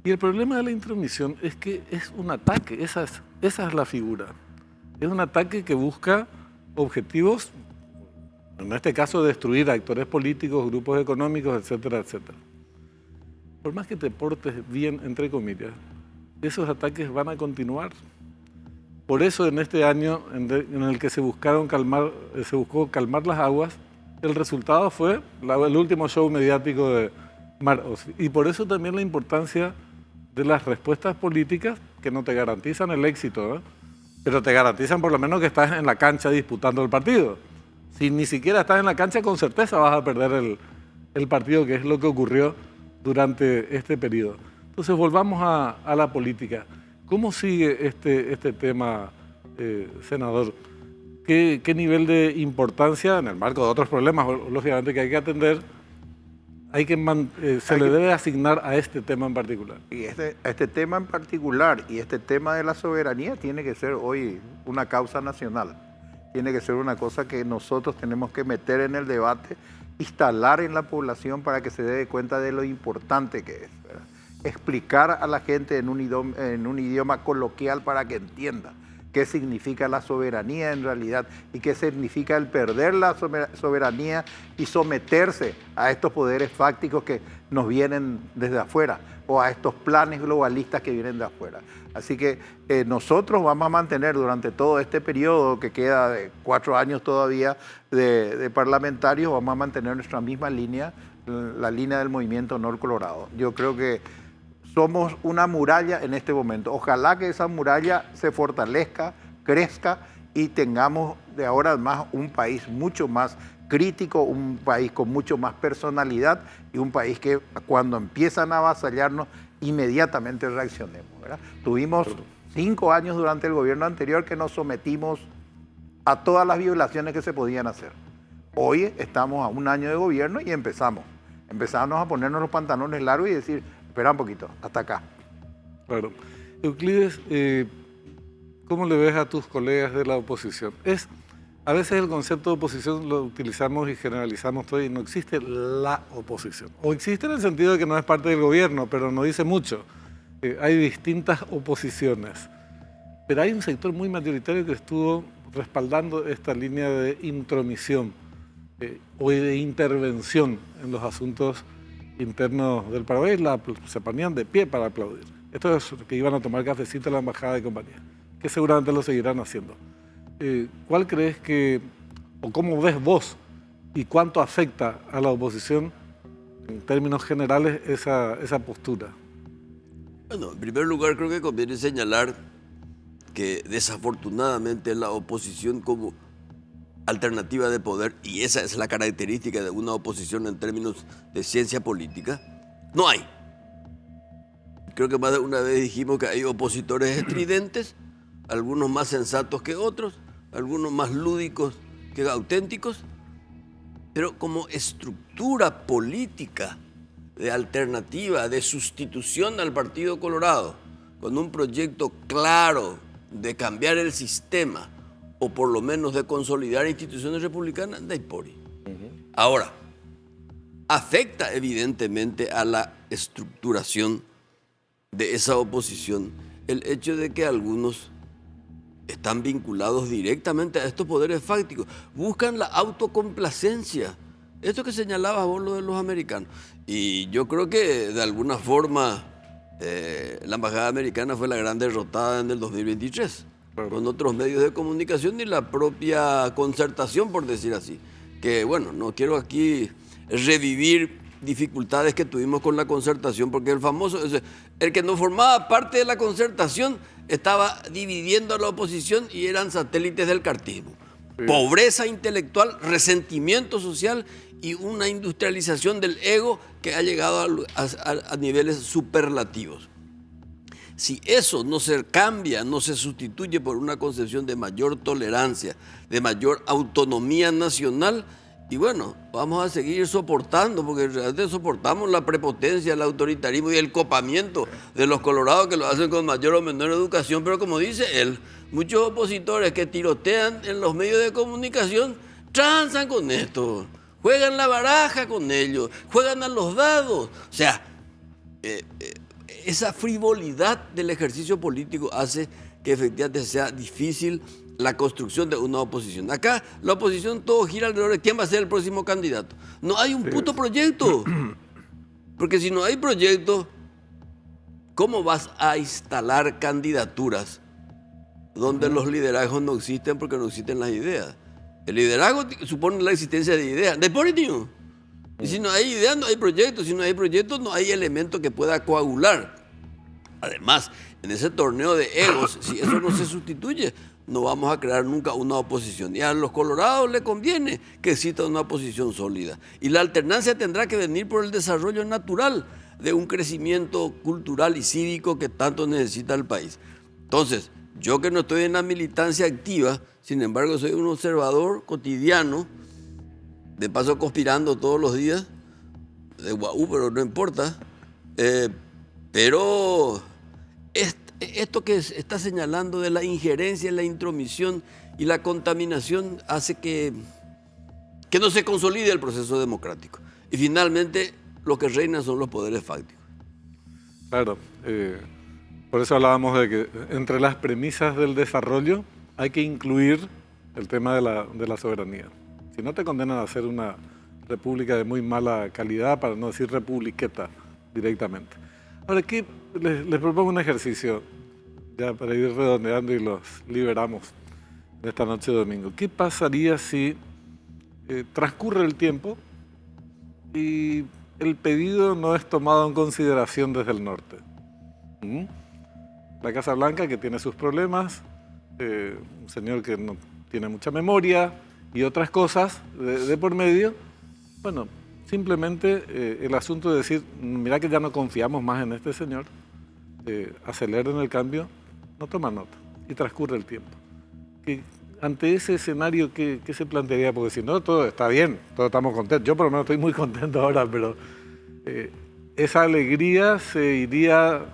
Y el problema de la intromisión es que es un ataque, esa es la figura. Es un ataque que busca objetivos, en este caso destruir a actores políticos, grupos económicos, etcétera, etcétera. Por más que te portes bien, entre comillas, esos ataques van a continuar. Por eso en este año en el que se buscó calmar las aguas, el resultado fue el último show mediático de Mar Osfi. Y por eso también la importancia de las respuestas políticas que no te garantizan el éxito, ¿eh? Pero te garantizan por lo menos que estás en la cancha disputando el partido. Si ni siquiera estás en la cancha, con certeza vas a perder el partido, que es lo que ocurrió durante este periodo. Entonces volvamos a la política. ¿Cómo sigue este tema, senador? ¿Qué nivel de importancia, en el marco de otros problemas, lógicamente, que hay que atender, se le debe asignar a este tema en particular? Y este tema en particular y este tema de la soberanía tiene que ser hoy una causa nacional. Tiene que ser una cosa que nosotros tenemos que meter en el debate, instalar en la población para que se dé cuenta de lo importante que es, ¿verdad? Explicar a la gente en un idioma coloquial para que entienda qué significa la soberanía en realidad y qué significa el perder la soberanía y someterse a estos poderes fácticos que nos vienen desde afuera o a estos planes globalistas que vienen de afuera. Así que nosotros vamos a mantener durante todo este periodo que queda de 4 años todavía de parlamentarios, vamos a mantener nuestra misma línea la línea del movimiento Honor Colorado. Yo creo que somos una muralla en este momento. Ojalá que esa muralla se fortalezca, crezca y tengamos de ahora en más un país mucho más crítico, un país con mucho más personalidad y un país que cuando empiezan a avasallarnos inmediatamente reaccionemos, ¿verdad? Tuvimos 5 años durante el gobierno anterior que nos sometimos a todas las violaciones que se podían hacer. Hoy estamos a 1 año de gobierno y empezamos a ponernos los pantalones largos y decir, espera un poquito, hasta acá. Claro. Euclides, ¿cómo le ves a tus colegas de la oposición? A veces el concepto de oposición lo utilizamos y generalizamos todo y no existe la oposición. O existe en el sentido de que no es parte del gobierno, pero no dice mucho. Hay distintas oposiciones. Pero hay un sector muy mayoritario que estuvo respaldando esta línea de intromisión o de intervención en los asuntos internos del Paraguay. Se ponían de pie para aplaudir. Esto es que iban a tomar cafecito en la embajada de compañía, que seguramente lo seguirán haciendo. ¿Cuál crees o cómo ves vos y cuánto afecta a la oposición en términos generales esa postura? Bueno, en primer lugar creo que conviene señalar que desafortunadamente la oposición como alternativa de poder, y esa es la característica de una oposición en términos de ciencia política, no hay. Creo que más de una vez dijimos que hay opositores estridentes, algunos más sensatos que otros, algunos más lúdicos que auténticos, pero como estructura política de alternativa, de sustitución al Partido Colorado, con un proyecto claro de cambiar el sistema o por lo menos de consolidar instituciones republicanas, de Ipori. Ahora, afecta evidentemente a la estructuración de esa oposición el hecho de que algunos están vinculados directamente a estos poderes fácticos, buscan la autocomplacencia. Esto que señalabas vos, lo de los americanos. Y yo creo que de alguna forma la embajada americana fue la gran derrotada en el 2023, con otros medios de comunicación y la propia concertación, por decir así. Que bueno, no quiero aquí revivir dificultades que tuvimos con la concertación, porque el que no formaba parte de la concertación estaba dividiendo a la oposición y eran satélites del cartismo. Sí. Pobreza intelectual, resentimiento social y una industrialización del ego que ha llegado a niveles superlativos. Si eso no se cambia, no se sustituye por una concepción de mayor tolerancia, de mayor autonomía nacional, y bueno, vamos a seguir soportando, porque realmente soportamos la prepotencia, el autoritarismo y el copamiento de los colorados que lo hacen con mayor o menor educación, pero como dice él, muchos opositores que tirotean en los medios de comunicación transan con esto, juegan la baraja con ellos, juegan a los dados. O sea, esa frivolidad del ejercicio político hace que efectivamente sea difícil la construcción de una oposición. Acá la oposición todo gira alrededor de quién va a ser el próximo candidato. No hay un puto proyecto. Porque si no hay proyecto, ¿cómo vas a instalar candidaturas donde los liderazgos no existen porque no existen las ideas? El liderazgo supone la existencia de ideas. De político. Y si no hay ideas, no hay proyectos. Si no hay proyectos, no hay elemento que pueda coagular. Además, en ese torneo de egos, si eso no se sustituye, no vamos a crear nunca una oposición. Y a los colorados les conviene que exista una oposición sólida. Y la alternancia tendrá que venir por el desarrollo natural de un crecimiento cultural y cívico que tanto necesita el país. Entonces, yo que no estoy en la militancia activa, sin embargo soy un observador cotidiano, de paso conspirando todos los días, de guau, pero no importa. Pero esto que está señalando de la injerencia, la intromisión y la contaminación hace que no se consolide el proceso democrático. Y finalmente lo que reina son los poderes fácticos. Claro, por eso hablábamos de que entre las premisas del desarrollo hay que incluir el tema de la soberanía. Si no te condenan a ser una república de muy mala calidad, para no decir republiqueta directamente. Ahora, aquí les propongo un ejercicio, ya para ir redondeando y los liberamos de esta noche de domingo. ¿Qué pasaría si transcurre el tiempo y el pedido no es tomado en consideración desde el norte. La Casa Blanca, que tiene sus problemas, un señor que no tiene mucha memoria y otras cosas de por medio, bueno, simplemente el asunto de decir, mira que ya no confiamos más en este señor, aceleren el cambio, no toma nota y transcurre el tiempo. Ante ese escenario, ¿qué se plantearía? Porque si no, todo está bien, todos estamos contentos. Yo por lo menos estoy muy contento ahora, pero esa alegría se iría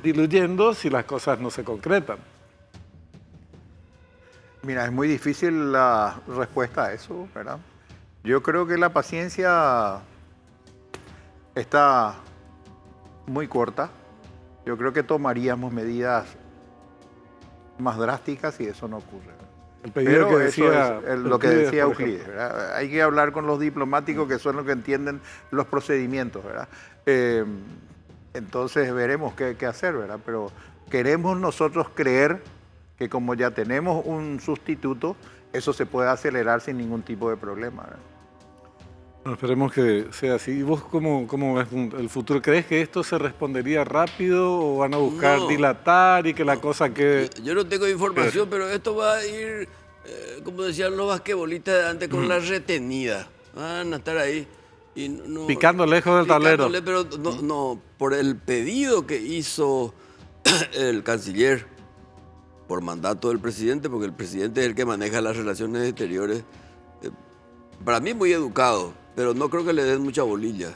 diluyendo si las cosas no se concretan. Mira, es muy difícil la respuesta a eso, ¿verdad? Yo creo que la paciencia está muy corta. Yo creo que tomaríamos medidas más drásticas si eso no ocurre. Pero que eso es lo que decía Euclides, ¿verdad? Hay que hablar con los diplomáticos que son los que entienden los procedimientos, ¿verdad? Entonces veremos qué hacer, ¿verdad? Pero queremos nosotros creer que como ya tenemos un sustituto, eso se puede acelerar sin ningún tipo de problema, ¿verdad? Bueno, esperemos que sea así. ¿Y vos cómo ves el futuro? ¿Crees que esto se respondería rápido o van a buscar dilatar y que la cosa quede...? Yo no tengo información, pero esto va a ir, como decían los basquetbolistas de antes, con la retenida. Van a estar ahí. Y picando lejos del tablero. Pero no, por el pedido que hizo el canciller, por mandato del presidente, porque el presidente es el que maneja las relaciones exteriores, para mí muy educado, pero no creo que le den mucha bolilla.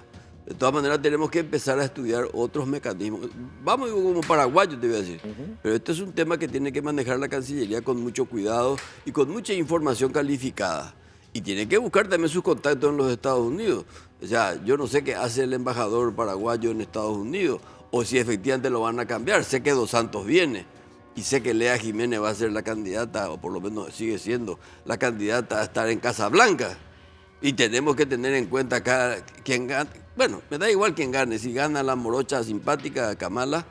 De todas maneras tenemos que empezar a estudiar otros mecanismos. Vamos como paraguayos, te voy a decir. Pero este es un tema que tiene que manejar la Cancillería con mucho cuidado y con mucha información calificada. Y tiene que buscar también sus contactos en los Estados Unidos. O sea, yo no sé qué hace el embajador paraguayo en Estados Unidos o si efectivamente lo van a cambiar. Sé que Dos Santos viene y sé que Lea Jiménez va a ser la candidata, o por lo menos sigue siendo la candidata a estar en Casa Blanca. Y tenemos que tener en cuenta acá quién gana. Bueno, me da igual quién gane. Si gana la morocha simpática Kamala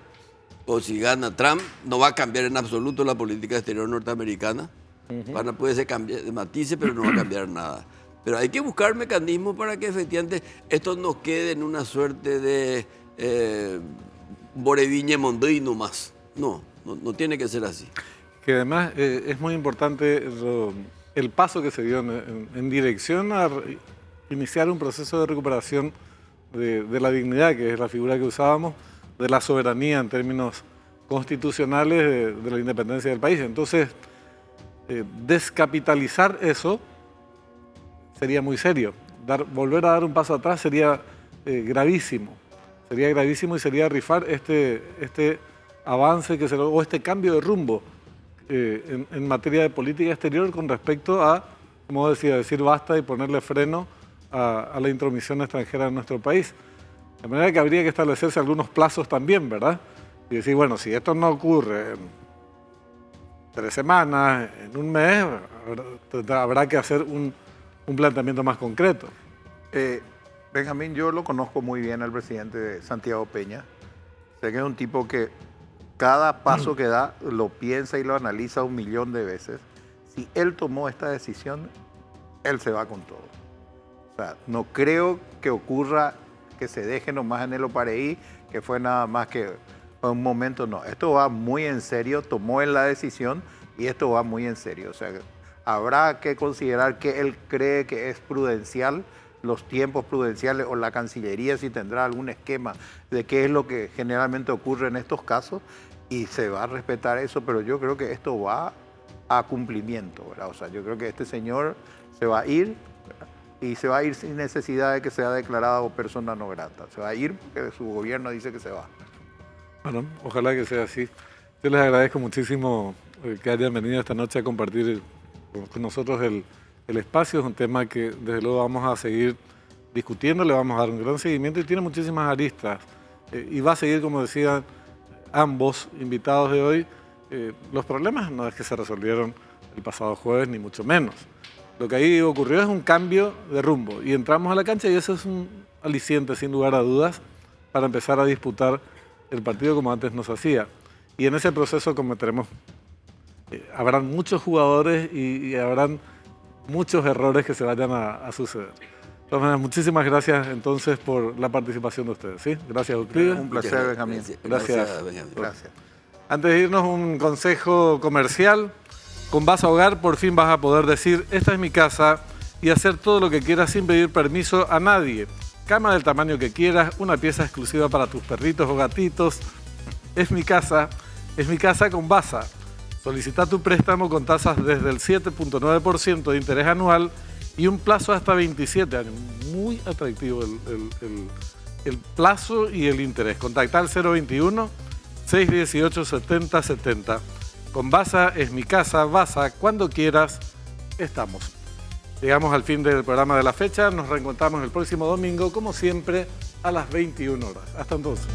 o si gana Trump, no va a cambiar en absoluto la política exterior norteamericana. Puede ser cambiar de matices, pero no va a cambiar nada. Pero hay que buscar mecanismos para que efectivamente esto no quede en una suerte de Boreviñe Mondí nomás. No tiene que ser así. Que además es muy importante el paso que se dio en dirección a iniciar un proceso de recuperación de la dignidad, que es la figura que usábamos, de la soberanía en términos constitucionales de la independencia del país. Entonces, descapitalizar eso sería muy serio. Volver a dar un paso atrás sería gravísimo. Sería gravísimo y sería rifar este avance o este cambio de rumbo en materia de política exterior con respecto a, como decía, decir basta y ponerle freno a la intromisión extranjera en nuestro país. De manera que habría que establecerse algunos plazos también, ¿verdad? Y decir, bueno, si esto no ocurre en 3 semanas, en un mes, habrá que hacer un planteamiento más concreto. Benjamín, yo lo conozco muy bien al presidente Santiago Peña. Sé que es un tipo que cada paso que da lo piensa y lo analiza 1.000.000 de veces. Si él tomó esta decisión, él se va con todo. O sea, no creo que ocurra que se deje nomás en el Opareí, que fue nada más que un momento, no. Esto va muy en serio, tomó él la decisión y esto va muy en serio. O sea, habrá que considerar que él cree que es prudencial, los tiempos prudenciales o la Cancillería si tendrá algún esquema de qué es lo que generalmente ocurre en estos casos y se va a respetar eso, pero yo creo que esto va a cumplimiento, ¿verdad? O sea, yo creo que este señor se va a ir, ¿verdad? Y se va a ir sin necesidad de que sea declarado persona no grata. Se va a ir porque su gobierno dice que se va. Bueno, ojalá que sea así. Yo les agradezco muchísimo que hayan venido esta noche a compartir con nosotros el espacio. Es un tema que desde luego vamos a seguir discutiendo, le vamos a dar un gran seguimiento y tiene muchísimas aristas. Y va a seguir, como decían ambos invitados de hoy, los problemas no es que se resolvieron el pasado jueves, ni mucho menos. Lo que ahí ocurrió es un cambio de rumbo y entramos a la cancha y eso es un aliciente, sin lugar a dudas, para empezar a disputar el partido como antes nos hacía. Y en ese proceso cometeremos, habrán muchos jugadores y habrán muchos errores que se vayan a suceder. todas maneras, muchísimas gracias entonces por la participación de ustedes. ¿Sí? Gracias, Euclides. Un placer, Benjamín. Gracias. Benjamín. Gracias. Antes de irnos, un consejo comercial. Con Vasa Hogar por fin vas a poder decir, esta es mi casa, y hacer todo lo que quieras sin pedir permiso a nadie. Cama del tamaño que quieras, una pieza exclusiva para tus perritos o gatitos. Es mi casa con Vasa. Solicita tu préstamo con tasas desde el 7.9% de interés anual y un plazo hasta 27 años. Muy atractivo el plazo y el interés. Contacta al 021-618-7070. Con Vasa es mi casa, Vasa, cuando quieras, estamos. Llegamos al fin del programa de la fecha, nos reencontramos el próximo domingo, como siempre, a las 21 horas. Hasta entonces.